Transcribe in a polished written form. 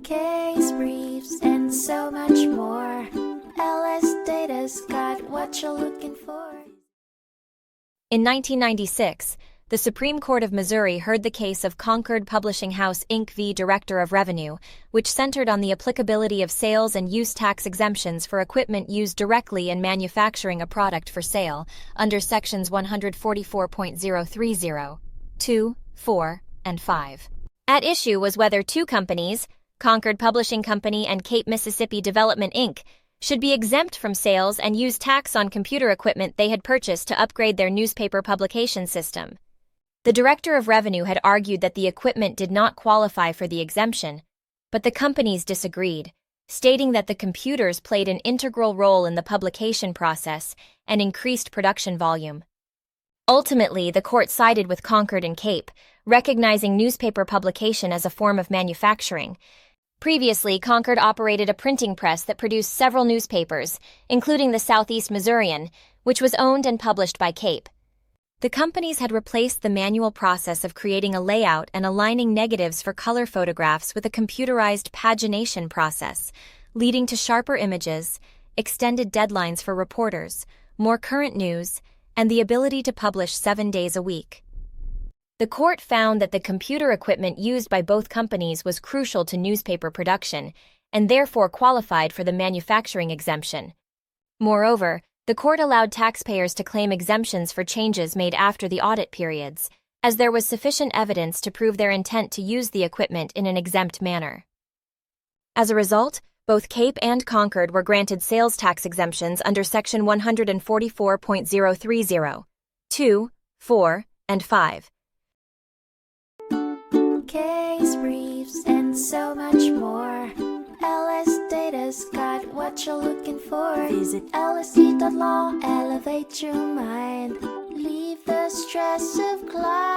case briefs, and so much more. LSData's got what you're looking for. In 1996, the Supreme Court of Missouri heard the case of Concord Publishing House Inc. v. Director of Revenue, which centered on the applicability of sales and use tax exemptions for equipment used directly in manufacturing a product for sale under Sections 144.030, 2, 4, and 5. At issue was whether two companies, Concord Publishing Company and Cape Mississippi Development Inc., should be exempt from sales and use tax on computer equipment they had purchased to upgrade their newspaper publication system. The Director of Revenue had argued that the equipment did not qualify for the exemption, but the companies disagreed, stating that the computers played an integral role in the publication process and increased production volume. Ultimately, the court sided with Concord and Cape, recognizing newspaper publication as a form of manufacturing. Previously, Concord operated a printing press that produced several newspapers, including the Southeast Missourian, which was owned and published by Cape. The companies had replaced the manual process of creating a layout and aligning negatives for color photographs with a computerized pagination process, leading to sharper images, extended deadlines for reporters, more current news, and the ability to publish 7 days a week. The court found that the computer equipment used by both companies was crucial to newspaper production and therefore qualified for the manufacturing exemption. Moreover, the court allowed taxpayers to claim exemptions for changes made after the audit periods, as there was sufficient evidence to prove their intent to use the equipment in an exempt manner. As a result, both Cape and Concord were granted sales tax exemptions under Section 144.030, 2, 4, and 5. Case briefs, and so much more. LSData's got what you're looking for. Visit lsd.law, elevate your mind. Leave the stress of climb.